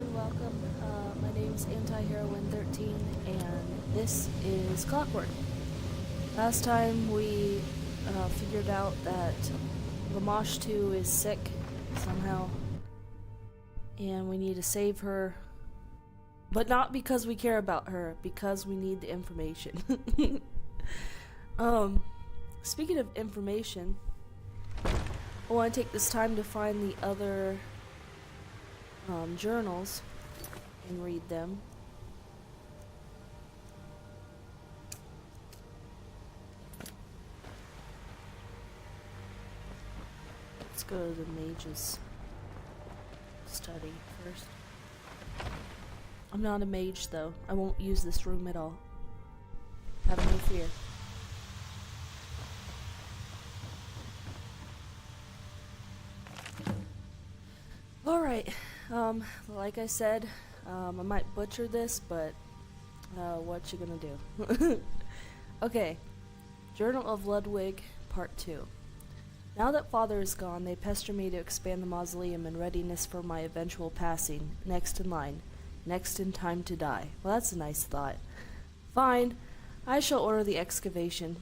Welcome. My name's Anti-Heroine13, and this is Clockwork. Last time we figured out that Lamash 2 is sick somehow, and we need to save her. But not because we care about her, because we need the information. Speaking of information, I want to take this time to find the other journals and read them. Let's go to the mage's study first. I'm not a mage though. I won't use this room at all. Have no fear. Alright, like I said, I might butcher this, but what you gonna do? Okay, Journal of Ludwig, Part 2. Now that father is gone, they pester me to expand the mausoleum in readiness for my eventual passing, next in line, next in time to die. Well, that's a nice thought. Fine, I shall order the excavation.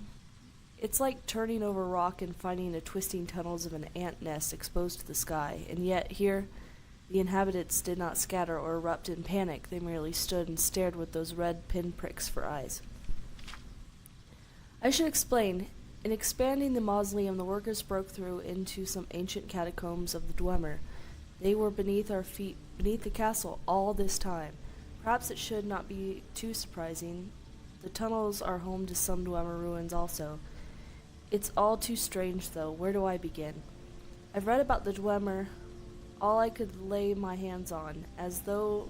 It's like turning over rock and finding the twisting tunnels of an ant nest exposed to the sky, and yet here the inhabitants did not scatter or erupt in panic. They merely stood and stared with those red pinpricks for eyes. I should explain. In expanding the mausoleum, the workers broke through into some ancient catacombs of the Dwemer. They were beneath our feet, beneath the castle, all this time. Perhaps it should not be too surprising. The tunnels are home to some Dwemer ruins also. It's all too strange, though. Where do I begin? I've read about the Dwemer, all I could lay my hands on, as those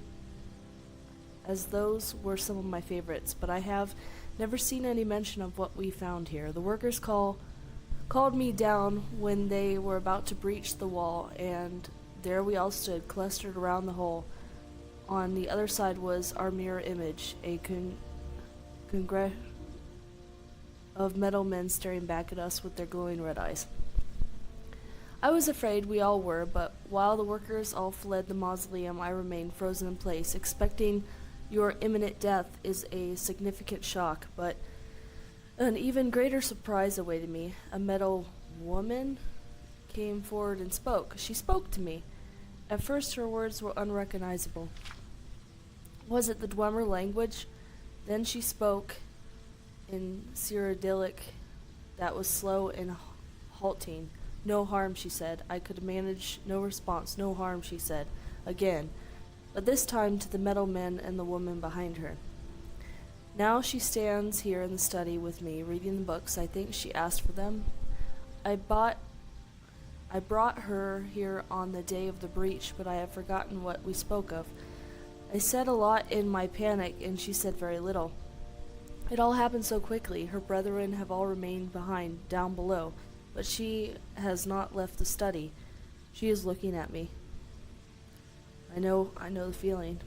were some of my favorites, but I have never seen any mention of what we found here. The workers called me down when they were about to breach the wall, and there we all stood, clustered around the hole. On the other side was our mirror image, a congress of metal men staring back at us with their glowing red eyes. I was afraid, we all were, but while the workers all fled the mausoleum, I remained frozen in place, expecting your imminent death is a significant shock, but an even greater surprise awaited me. A metal woman came forward and spoke. She spoke to me. At first her words were unrecognizable. Was it the Dwemer language? Then she spoke in Cyrodiilic that was slow and halting. No harm, she said. I could manage no response. No harm, she said. Again. But this time to the metal men and the woman behind her. Now she stands here in the study with me, reading the books. I think she asked for them. I brought her here on the day of the breach, but I have forgotten what we spoke of. I said a lot in my panic, and she said very little. It all happened so quickly. Her brethren have all remained behind, down below, but she has not left the study. She is looking at me. I know the feeling.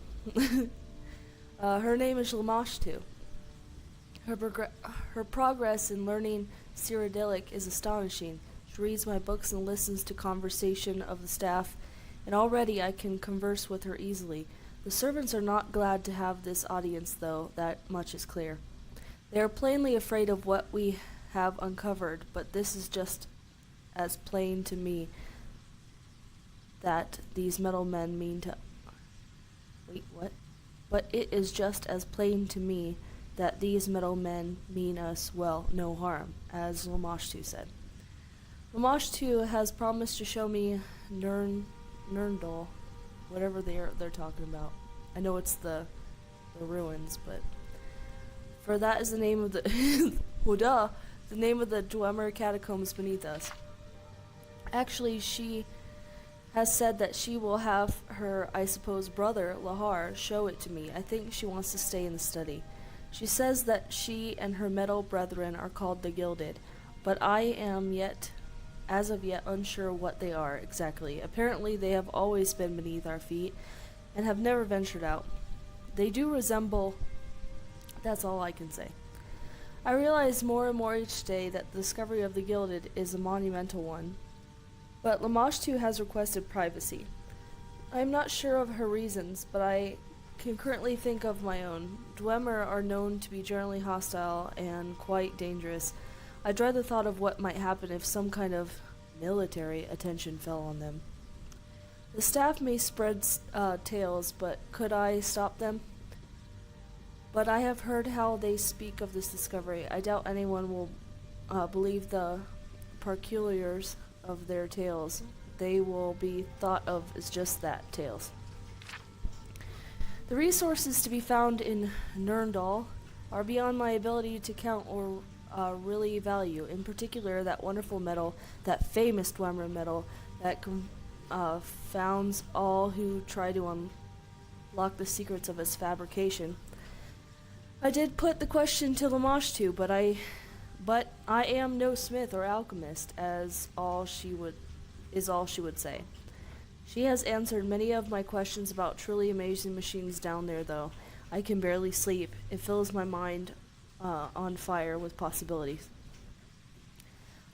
Her name is Lamashtu. Her progress in learning Cyrodiilic is astonishing. She reads my books and listens to conversation of the staff, and already I can converse with her easily. The servants are not glad to have this audience, though, that much is clear. They are plainly afraid of what we have uncovered, but this is just as plain to me that these metal men mean to... Wait, what? But it is just as plain to me that these metal men mean us, well, no harm, as Lamashtu said. Lamashtu has promised to show me Nurndal, whatever they're talking about. I know it's the ruins, but... For that is the name of the... well, duh! The name of the Dwemer catacombs beneath us. Actually, she has said that she will have her, I suppose, brother, Lahar, show it to me. I think she wants to stay in the study. She says that she and her metal brethren are called the Gilded, but I am as of yet, unsure what they are exactly. Apparently they have always been beneath our feet, and have never ventured out. They do resemble... That's all I can say. I realize more and more each day that the discovery of the Gilded is a monumental one, but Lamashtu has requested privacy. I'm not sure of her reasons, but I can currently think of my own. Dwemer are known to be generally hostile and quite dangerous. I dread the thought of what might happen if some kind of military attention fell on them. The staff may spread tales, but could I stop them? But I have heard how they speak of this discovery. I doubt anyone will believe the particulars of their tales. They will be thought of as just that, tales. The resources to be found in Nurndal are beyond my ability to count or really value. In particular, that wonderful metal, that famous Dwemer metal, that confounds all who try to unlock the secrets of its fabrication. I did put the question to Lamashtu, but I am no smith or alchemist, is all she would say. She has answered many of my questions about truly amazing machines down there, though. I can barely sleep. It fills my mind on fire with possibilities.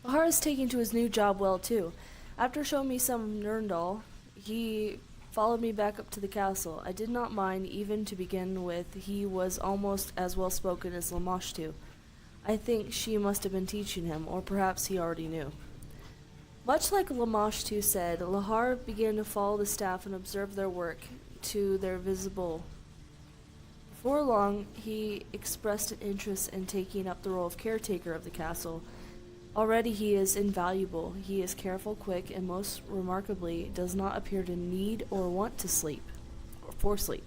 Lahar is taking to his new job well, too. After showing me some Nurndal, he followed me back up to the castle. I did not mind, even to begin with. He was almost as well spoken as Lamashtu. I think she must have been teaching him, or perhaps he already knew. Much like Lamashtu said, Lahar began to follow the staff and observe their work to their visible. Before long, he expressed an interest in taking up the role of caretaker of the castle. Already he is invaluable. He is careful, quick, and most remarkably, does not appear to need or want to sleep, or for sleep.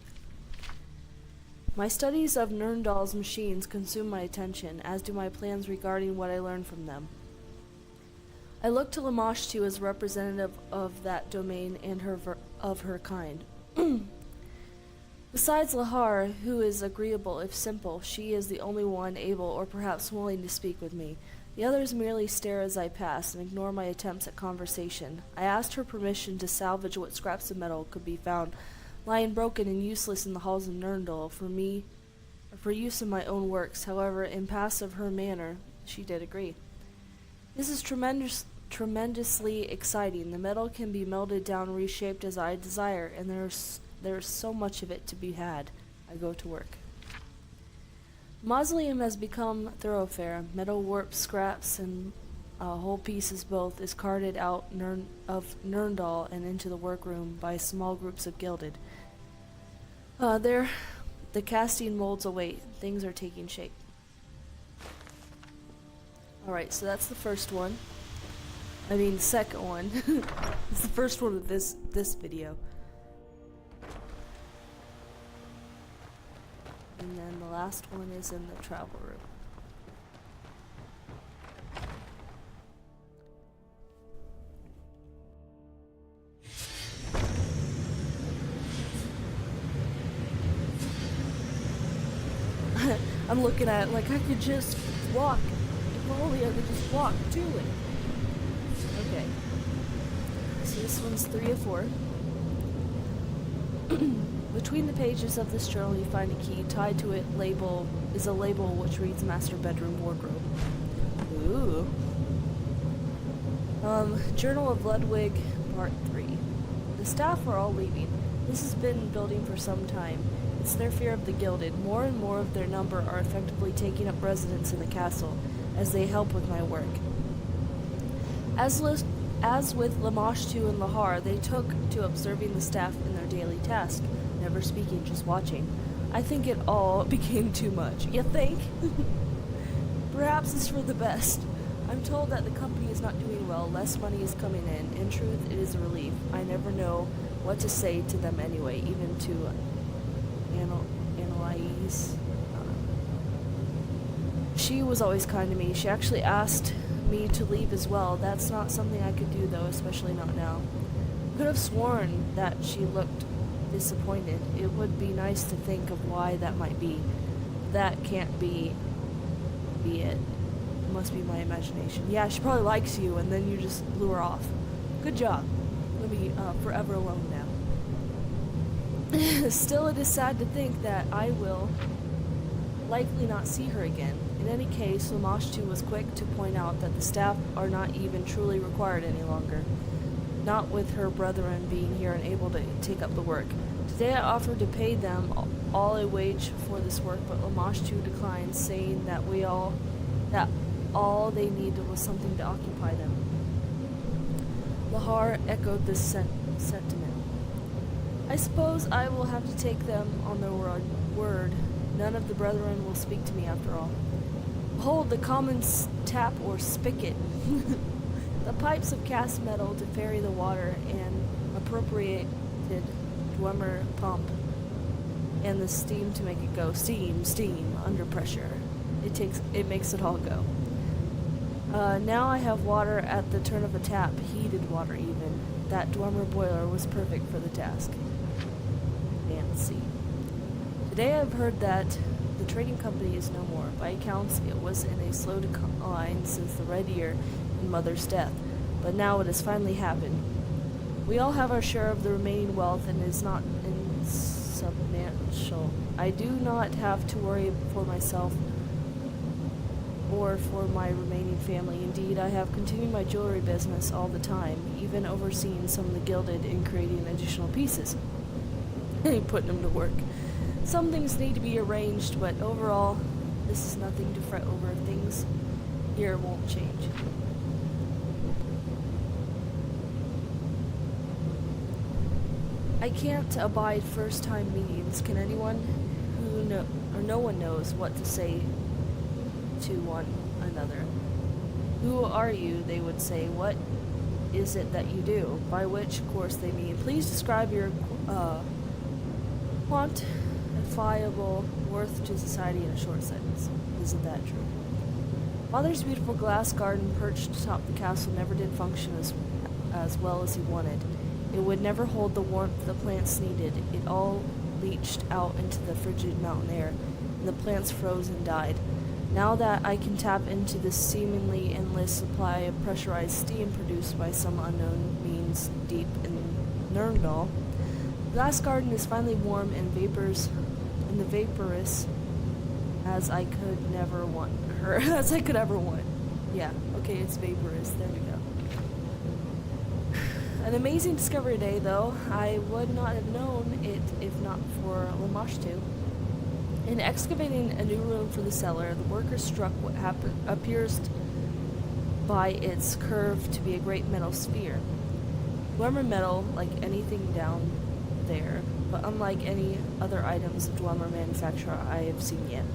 My studies of Nurndal's machines consume my attention, as do my plans regarding what I learned from them. I look to Lamashtu as representative of that domain and of her kind. Besides Lahar, who is agreeable if simple, she is the only one able or perhaps willing to speak with me. The others merely stare as I pass and ignore my attempts at conversation. I asked her permission to salvage what scraps of metal could be found lying broken and useless in the halls of Nurndal for use in my own works. However, in passive her manner, she did agree. This is tremendously exciting. The metal can be melted down and reshaped as I desire, and there's so much of it to be had. I go to work. Mausoleum has become thoroughfare. Metal warp scraps and whole pieces both is carted out of Nurndal and into the workroom by small groups of Gilded. There, the casting molds await. Things are taking shape. Alright, so that's the first one. I mean, second one. It's the first one of this video. And then the last one is in the travel room. I'm looking at it like I could just walk. If only I could just walk to it. Okay. So this one's 3 of 4. Between the pages of this journal you find a key. Tied to it is a label which reads Master Bedroom Wardrobe. Ooh. Journal of Ludwig, Part 3. The staff are all leaving. This has been building for some time. It's their fear of the Gilded. More and more of their number are effectively taking up residence in the castle, as they help with my work. As with Lamashtu and Lahar, they took to observing the staff in their daily task, never speaking, just watching. I think it all became too much. You think? Perhaps it's for the best. I'm told that the company is not doing well, less money is coming in. In truth, it is a relief. I never know what to say to them anyway, even to Annalise. She was always kind to me. She actually asked me to leave as well. That's not something I could do, though, especially not now. I could have sworn that she looked disappointed. It would be nice to think of why that might be. That can't be it. It must be my imagination. Yeah, she probably likes you, and then you just blew her off. Good job. We'll be forever alone now. Still, it is sad to think that I will likely not see her again. In any case, Lamashtu was quick to point out that the staff are not even truly required any longer. not with her brethren being here and able to take up the work. Today I offered to pay them all a wage for this work, but Lamashtu declined, saying that all they needed was something to occupy them. Lahar echoed this sentiment. I suppose I will have to take them on their word. None of the brethren will speak to me after all. Behold the common tap or spigot, the pipes of cast metal to ferry the water, and appropriated Dwemer pump, and the steam to make it go. Steam, under pressure. It makes it all go. Now I have water at the turn of a tap, heated water even. That Dwemer boiler was perfect for the task. Fancy. Today I've heard that the trading company is no more. By accounts, it was in a slow decline since the Red Year and Mother's death, but now it has finally happened. We all have our share of the remaining wealth, and it is not insubstantial. I do not have to worry for myself or for my remaining family. Indeed, I have continued my jewelry business all the time, even overseeing some of the Gilded in creating additional pieces. Putting them to work. Some things need to be arranged, but overall, this is nothing to fret over. Things here won't change. I can't abide first-time meetings. Can anyone no one knows what to say to one another. Who are you, they would say. What is it that you do? By which, of course, they mean, please describe your quantifiable worth to society in a short sentence. Isn't that true? Father's beautiful glass garden perched atop the castle never did function as well as he wanted. It would never hold the warmth the plants needed. It all leached out into the frigid mountain air, and the plants froze and died. Now that I can tap into this seemingly endless supply of pressurized steam produced by some unknown means deep in Nurndal, the glass garden is finally warm and vaporous as I could ever want. Yeah, okay, it's vaporous. There we go. An amazing discovery day, though. I would not have known it if not for Lamashtu. In excavating a new room for the cellar, the workers struck what appears by its curve to be a great metal sphere. Dwemer metal, like anything down there, but unlike any other items of Dwemer manufacture I have seen yet.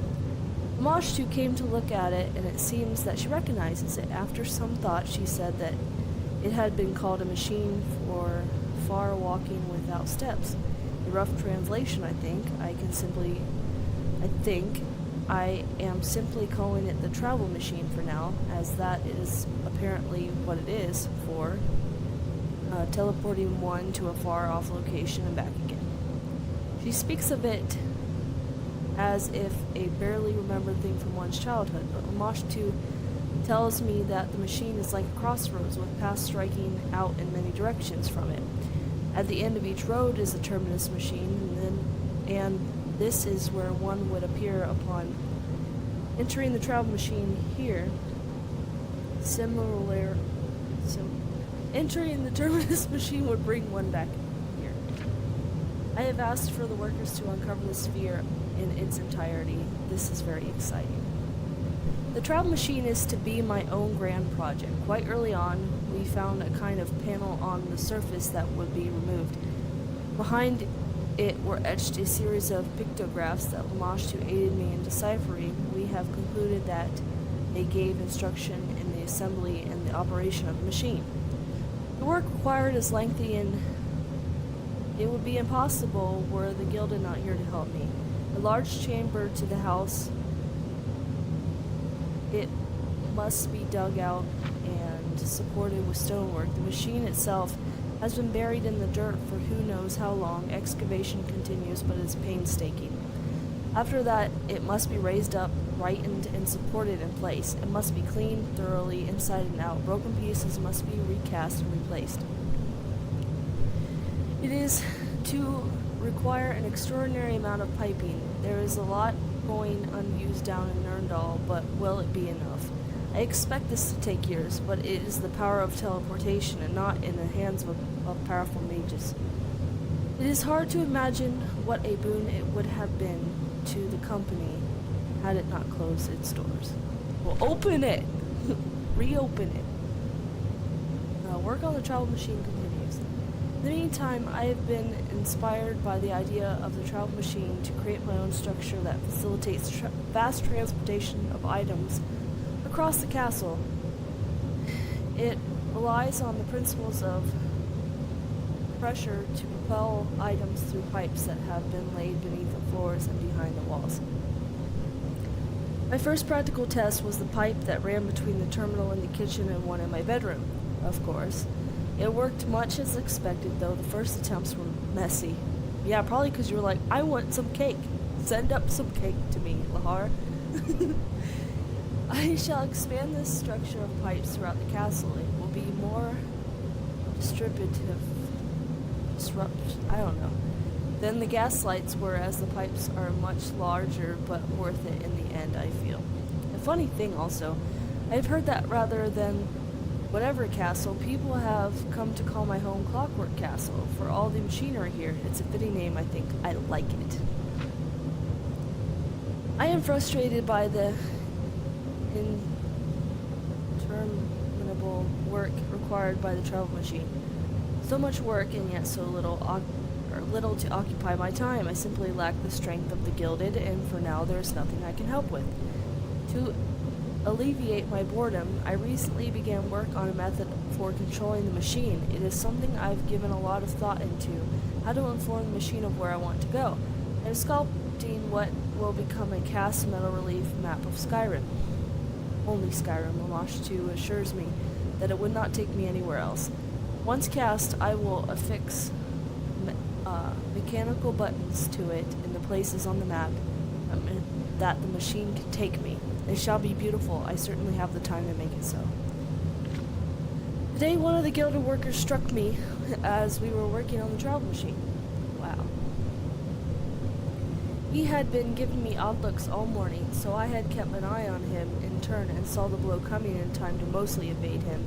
Lamashtu came to look at it, and it seems that she recognizes it. After some thought, she said that it had been called a machine for far walking without steps. A rough translation, I think. I am simply calling it the travel machine for now, as that is apparently what it is for, teleporting one to a far-off location and back again. She speaks of it as if a barely remembered thing from one's childhood, but Lamashtu tells me that the machine is like a crossroads with paths striking out in many directions from it. At the end of each road is a terminus machine, and this is where one would appear upon entering the travel machine here. Entering the terminus machine would bring one back here. I have asked for the workers to uncover the sphere in its entirety. This is very exciting. The travel machine is to be my own grand project. Quite early on, we found a kind of panel on the surface that would be removed. Behind it were etched a series of pictographs that Lamashtu aided me in deciphering. We have concluded that they gave instruction in the assembly and the operation of the machine. The work required is lengthy, and it would be impossible were the Gilded not here to help me. A large chamber to the house. It must be dug out and supported with stonework. The machine itself has been buried in the dirt for who knows how long. Excavation continues, but is painstaking. After that, it must be raised up, rightened, and supported in place. It must be cleaned thoroughly inside and out. Broken pieces must be recast and replaced. It is to require an extraordinary amount of piping. There is a lot going unused down in Nurndal, but will it be enough? I expect this to take years, but it is the power of teleportation and not in the hands of powerful mages. It is hard to imagine what a boon it would have been to the company had it not closed its doors. Well, open it! Reopen it. Work on the travel machine continues. In the meantime, I have been inspired by the idea of the travel machine to create my own structure that facilitates fast transportation of items across the castle. It relies on the principles of pressure to propel items through pipes that have been laid beneath the floors and behind the walls. My first practical test was the pipe that ran between the terminal in the kitchen and one in my bedroom. Of course, it worked much as expected, though the first attempts were messy. Yeah, probably because you were like, I want some cake. Send up some cake to me, Lahar. I shall expand this structure of pipes throughout the castle. It will be more than the gas lights were, as the pipes are much larger, but worth it in the end, I feel. A funny thing also, I've heard that rather than whatever castle, people have come to call my home Clockwork Castle for all the machinery here. It's a fitting name, I think. I like it. I am frustrated by the interminable work required by the travel machine. So much work and yet so little to occupy my time. I simply lack the strength of the Gilded, and for now there is nothing I can help with. To alleviate my boredom, I recently began work on a method for controlling the machine. It is something I've given a lot of thought into, how to inform the machine of where I want to go. I am sculpting what will become a cast metal relief map of Skyrim. Only Skyrim, Lamash 2 assures me that it would not take me anywhere else. Once cast, I will affix mechanical buttons to it in the places on the map that the machine can take me. It shall be beautiful. I certainly have the time to make it so. Today, one of the Gilded workers struck me as we were working on the travel machine. Wow. He had been giving me odd looks all morning, so I had kept an eye on him in turn and saw the blow coming in time to mostly evade him.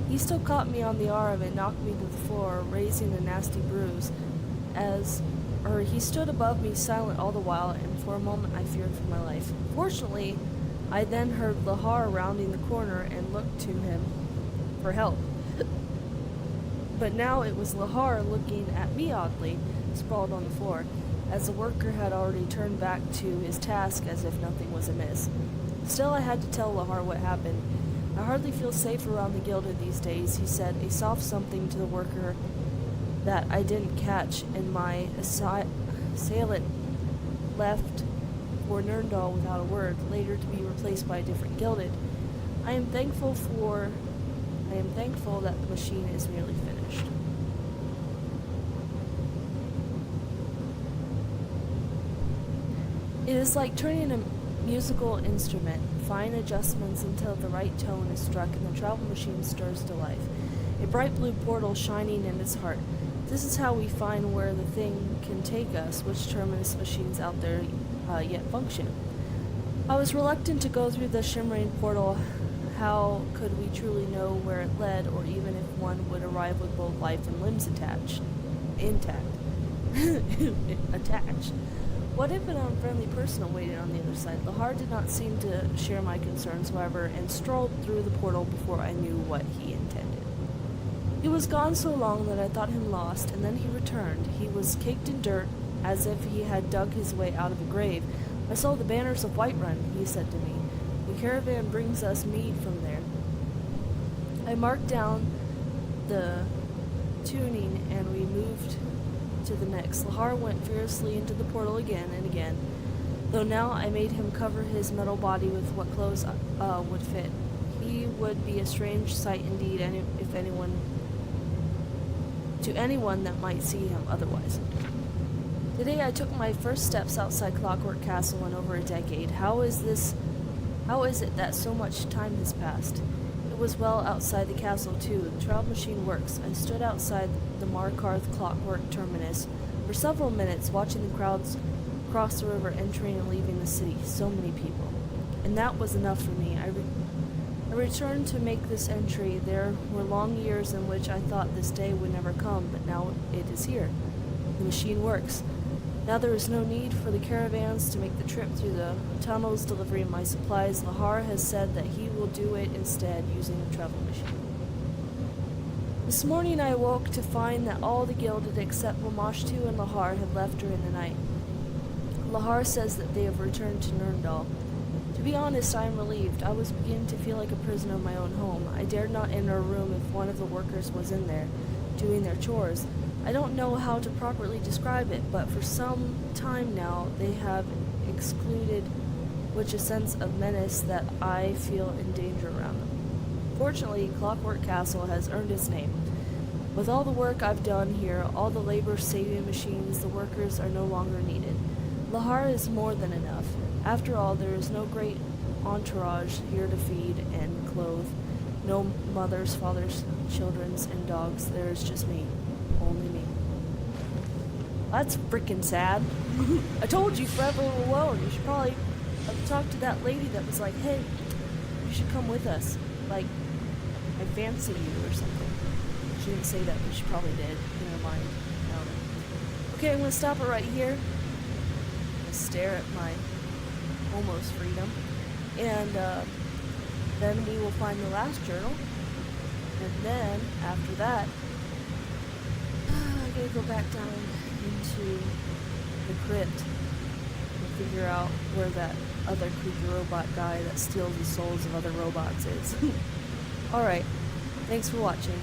He still caught me on the arm and knocked me to the floor, raising a nasty bruise. He stood above me silent all the while, and for a moment I feared for my life. Fortunately, I then heard Lahar rounding the corner and looked to him for help. But now it was Lahar looking at me oddly, sprawled on the floor, as the worker had already turned back to his task as if nothing was amiss. Still, I had to tell Lahar what happened. I hardly feel safe around the Gilded these days, he said, a soft something to the worker that I didn't catch, and my assailant left for Nirndal without a word, later to be replaced by a different Gilded. I am thankful that the machine is nearly finished. It is like turning a musical instrument, fine adjustments until the right tone is struck and the travel machine stirs to life, a bright blue portal shining in its heart. This is how we find where the thing can take us, which terminus machines out there yet function. I was reluctant to go through the shimmering portal. How could we truly know where it led, or even if one would arrive with both life and limbs intact? Attached. What if an unfriendly person awaited on the other side? Lahar did not seem to share my concerns, however, and strolled through the portal before I knew what he intended. He was gone so long that I thought him lost, and then he returned. He was caked in dirt, as if he had dug his way out of a grave. I saw the banners of Whiterun, he said to me. The caravan brings us mead from there. I marked down the tuning, and we moved to the next. Lahar went fiercely into the portal again and again, though now I made him cover his metal body with what clothes would fit. He would be a strange sight indeed, to anyone that might see him otherwise. Today I took my first steps outside Clockwork Castle in over a decade. How is it that so much time has passed? It was well outside the castle, too. The travel machine works. I stood outside the Markarth Clockwork terminus for several minutes, watching the crowds cross the river, entering and leaving the city. So many people. And that was enough for me. I returned to make this entry. There were long years in which I thought this day would never come, but now it is here. The machine works. Now there is no need for the caravans to make the trip through the tunnels delivering my supplies. Lahar has said that he will do it instead using a travel machine. This morning I awoke to find that all the Gilded except Wamashtu and Lahar had left during the night. Lahar says that they have returned to Nurndal. To be honest, I am relieved. I was beginning to feel like a prisoner of my own home. I dared not enter a room if one of the workers was in there, doing their chores. I don't know how to properly describe it, but for some time now they have excluded which a sense of menace that I feel in danger around them. Fortunately, Clockwork Castle has earned its name. With all the work I've done here, all the labor-saving machines, the workers are no longer needed. Lahar is more than enough. After all, there is no great entourage here to feed and clothe. No mothers, fathers, children, and dogs. There is just me. Only me. That's frickin' sad. I told you forever alone. You should probably have talked to that lady that was like, hey, you should come with us. Like, I fancy you or something. She didn't say that, but she probably did. Never mind. Okay, I'm going to stop it right here. I'm going to stare at my almost freedom. And then we will find the last journal. And then, after that, I gotta go back down into the crypt and figure out where that other creepy robot guy that steals the souls of other robots is. Alright, thanks for watching.